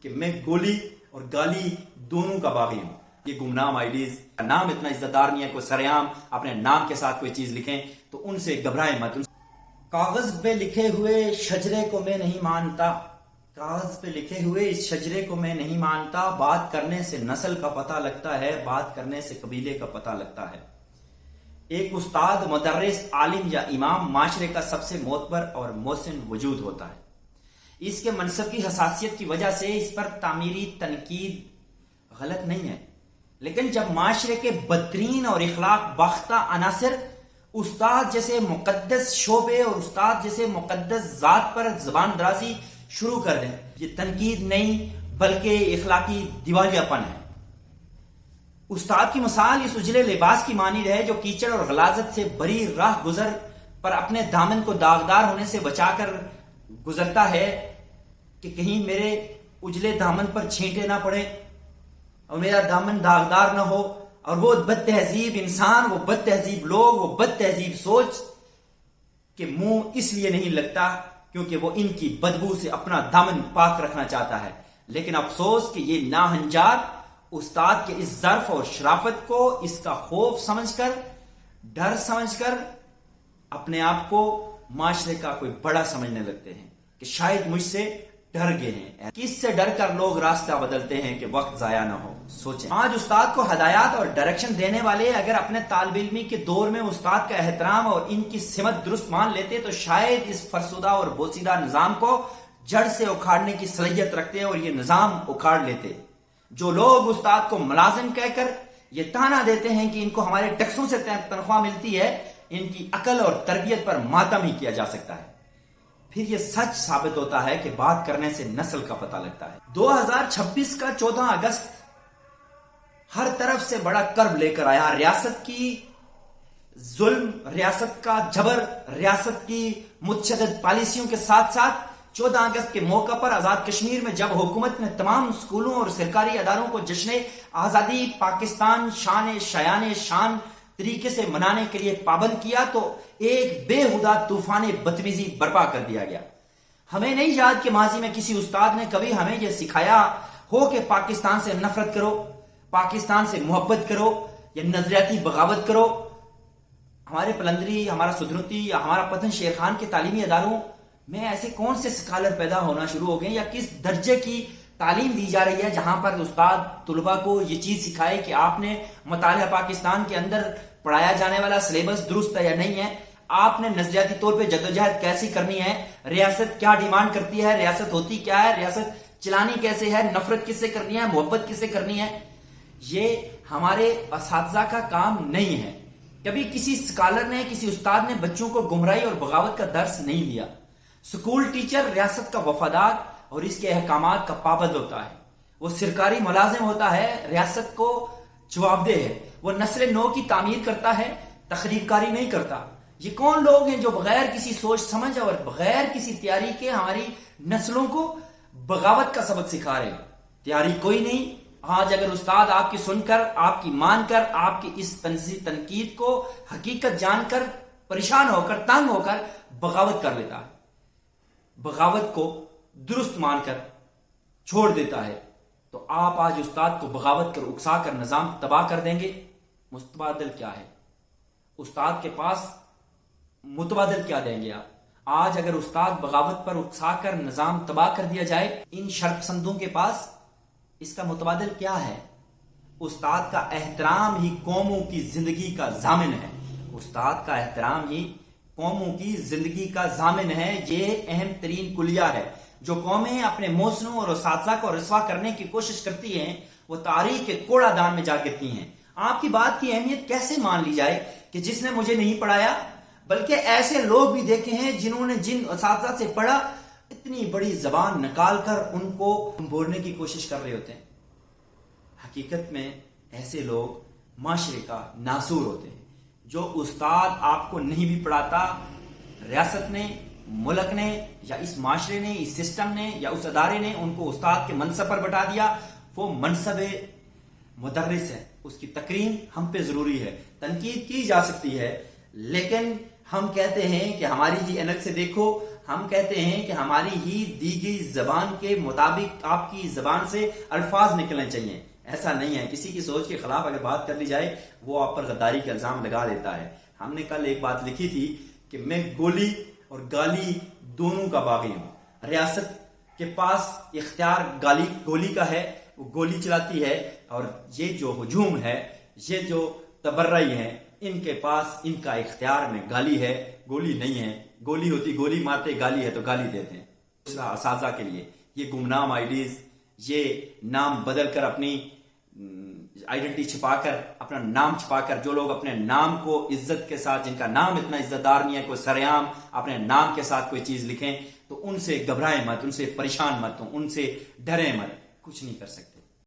کہ میں گولی اور گالی دونوں کا باغی ہوں. یہ گمنام آئیڈیز کا نام اتنا عزت دار نہیں ہے، کوئی سریعام اپنے نام کے ساتھ کوئی چیز لکھیں تو ان سے گھبرائیں مت. کاغذ پہ لکھے ہوئے شجرے کو میں نہیں مانتا، کاغذ پہ لکھے ہوئے اس شجرے کو میں نہیں مانتا. بات کرنے سے نسل کا پتہ لگتا ہے، بات کرنے سے قبیلے کا پتہ لگتا ہے. ایک استاد، مدرس، عالم یا امام معاشرے کا سب سے معتبر اور محسن وجود ہوتا ہے. اس کے منصب کی حساسیت کی وجہ سے اس پر تعمیری تنقید غلط نہیں ہے، لیکن جب معاشرے کے بدترین اور اخلاق باختہ عناصر استاد جیسے مقدس شعبے اور استاد جیسے مقدس ذات پر زبان درازی شروع کر دیں، یہ تنقید نہیں بلکہ اخلاقی دیوالیہ پن ہے. استاد کی مثال اس اجلے لباس کی مانند ہے جو کیچڑ اور غلاظت سے بری راہ گزر پر اپنے دامن کو داغدار ہونے سے بچا کر گزرتا ہے کہ کہیں میرے اجلے دامن پر چھینٹے نہ پڑے اور میرا دامن داغدار نہ ہو. اور وہ بد تہذیب انسان، وہ بد تہذیب لوگ، وہ بد تہذیب سوچ کہ منہ اس لیے نہیں لگتا کیونکہ وہ ان کی بدبو سے اپنا دامن پاک رکھنا چاہتا ہے. لیکن افسوس کہ یہ ناہنجار استاد کے اس ظرف اور شرافت کو اس کا خوف سمجھ کر، ڈر سمجھ کر اپنے آپ کو معاشرے کا کوئی بڑا سمجھنے لگتے ہیں کہ شاید مجھ سے ڈر گئے ہیں. کس سے ڈر کر لوگ راستہ بدلتے ہیں کہ وقت ضائع نہ ہو؟ سوچیں. آج استاد کو ہدایات اور ڈائریکشن دینے والے اگر اپنے طالب علمی کے دور میں استاد کا احترام اور ان کی سمت درست مان لیتے تو شاید اس فرسودہ اور بوسیدہ نظام کو جڑ سے اکھاڑنے کی صلاحیت رکھتے اور یہ نظام اکھاڑ لیتے. جو لوگ استاد کو ملازم کہہ کر یہ تانا دیتے ہیں کہ ان کو ہمارے ٹیکسوں سے تنخواہ ملتی ہے، ان کی عقل اور تربیت پر ماتم ہی کیا جا سکتا ہے. پھر یہ سچ ثابت ہوتا ہے کہ بات کرنے سے نسل کا پتہ لگتا ہے. 2026 کا 14 اگست ہر طرف سے بڑا کرب لے کر آیا. ریاست کی ظلم، ریاست کا جبر، ریاست کی متشدد پالیسیوں کے ساتھ ساتھ 14 اگست کے موقع پر آزاد کشمیر میں جب حکومت نے تمام اسکولوں اور سرکاری اداروں کو جشن آزادی پاکستان شان شان طریقے سے منانے کے لیے پابند کیا تو ایک بے ہدا طوفان بدتمیزی برپا کر دیا گیا. ہمیں نہیں یاد کہ ماضی میں کسی استاد نے کبھی ہمیں یہ سکھایا ہو کہ پاکستان سے نفرت کرو، پاکستان سے محبت کرو یا نظریاتی بغاوت کرو. ہمارے پلندری، ہمارا سدھرتی یا ہمارا پتن شیر خان کے تعلیمی اداروں میں ایسے کون سے سکالر پیدا ہونا شروع ہو گئے یا کس درجے کی تعلیم دی جا رہی ہے جہاں پر استاد طلباء کو یہ چیز سکھائے کہ آپ نے مطالعہ پاکستان کے اندر پڑھایا جانے والا سلیبس درست ہے یا نہیں ہے، آپ نے نظریاتی طور پہ جدوجہد کیسی کرنی ہے، ریاست کیا ڈیمانڈ کرتی ہے، ریاست ہوتی کیا ہے، ریاست چلانی کیسے ہے، نفرت کس سے کرنی ہے، محبت کس سے کرنی ہے. یہ ہمارے اساتذہ کا کام نہیں ہے. کبھی کسی سکالر نے، کسی استاد نے بچوں کو گمراہی اور بغاوت کا درس نہیں دیا. سکول ٹیچر ریاست کا وفادار اور اس کے احکامات کا پابند ہوتا ہے. وہ سرکاری ملازم ہوتا ہے، ریاست کو جواب دہ ہے. وہ نسل نو کی تعمیر کرتا ہے، تخریب کاری نہیں کرتا. یہ کون لوگ ہیں جو بغیر کسی سوچ سمجھ اور بغیر کسی تیاری کے ہماری نسلوں کو بغاوت کا سبق سکھا رہے ہیں؟ تیاری کوئی نہیں. آج اگر استاد آپ کی سن کر، آپ کی مان کر، آپ کی اس تنقید کو حقیقت جان کر، پریشان ہو کر، تنگ ہو کر بغاوت کر لیتا ہے، بغاوت کو درست مان کر چھوڑ دیتا ہے، تو آپ آج استاد کو بغاوت کر اکسا کر نظام تباہ کر دیں گے. متبادل کیا ہے؟ استاد کے پاس متبادل کیا دیں گے آپ؟ آج اگر استاد بغاوت پر اکسا کر نظام تباہ کر دیا جائے، ان شرک پسندوں کے پاس اس کا متبادل کیا ہے؟ استاد کا احترام ہی قوموں کی زندگی کا ضامن ہے. استاد کا احترام ہی قوموں کی زندگی کا ضامن ہے. یہ اہم ترین کلیہ ہے. جو قومیں اپنے محسنوں اور اساتذہ کو رسوا کرنے کی کوشش کرتی ہیں وہ تاریخ کے کوڑا دان میں جا گرتی ہیں. آپ کی بات کی اہمیت کیسے مان لی جائے کہ جس نے مجھے نہیں پڑھایا، بلکہ ایسے لوگ بھی دیکھے ہیں جنہوں نے جن اساتذہ سے پڑھا اتنی بڑی زبان نکال کر ان کو بولنے کی کوشش کر رہے ہوتے ہیں. حقیقت میں ایسے لوگ معاشرے کا ناسور ہوتے ہیں. جو استاد آپ کو نہیں بھی پڑھاتا، ریاست نے، ملک نے یا اس معاشرے نے، اس سسٹم نے یا اس ادارے نے ان کو استاد کے منصب پر بٹھا دیا، وہ منصب مدرس ہے. اس کی تکریم ہم پہ ضروری ہے. تنقید کی جا سکتی ہے لیکن ہم کہتے ہیں کہ ہماری ہی اینک سے دیکھو، ہم کہتے ہیں کہ ہماری ہی دی گئی زبان کے مطابق آپ کی زبان سے الفاظ نکلنے چاہیے. ایسا نہیں ہے. کسی کی سوچ کے خلاف اگر بات کر لی جائے وہ آپ پر غداری کا الزام لگا دیتا ہے. ہم نے کل ایک بات لکھی تھی کہ میں گولی اور گالی دونوں کا باغی ہوں. ریاست کے پاس اختیار گولی کا ہے، وہ گولی چلاتی ہے، اور یہ جو ہجوم ہے، یہ جو تبرئی ہے، ان کے پاس ان کا اختیار میں گالی ہے، گولی نہیں ہے. گولی ہوتی گولی مارتے، گالی ہے تو گالی دیتے ہیں. اساتذہ کے لیے یہ گمنام آئیڈیز، یہ نام بدل کر اپنی آئیڈینٹی چھپا کر، اپنا نام چھپا کر، جو لوگ اپنے نام کو عزت کے ساتھ، جن کا نام اتنا عزت دار نہیں ہے، کوئی سرعام اپنے نام کے ساتھ کوئی چیز لکھیں، تو ان سے گھبرائیں مت، ان سے پریشان مت، ان سے ڈریں مت. کچھ نہیں کر سکتے.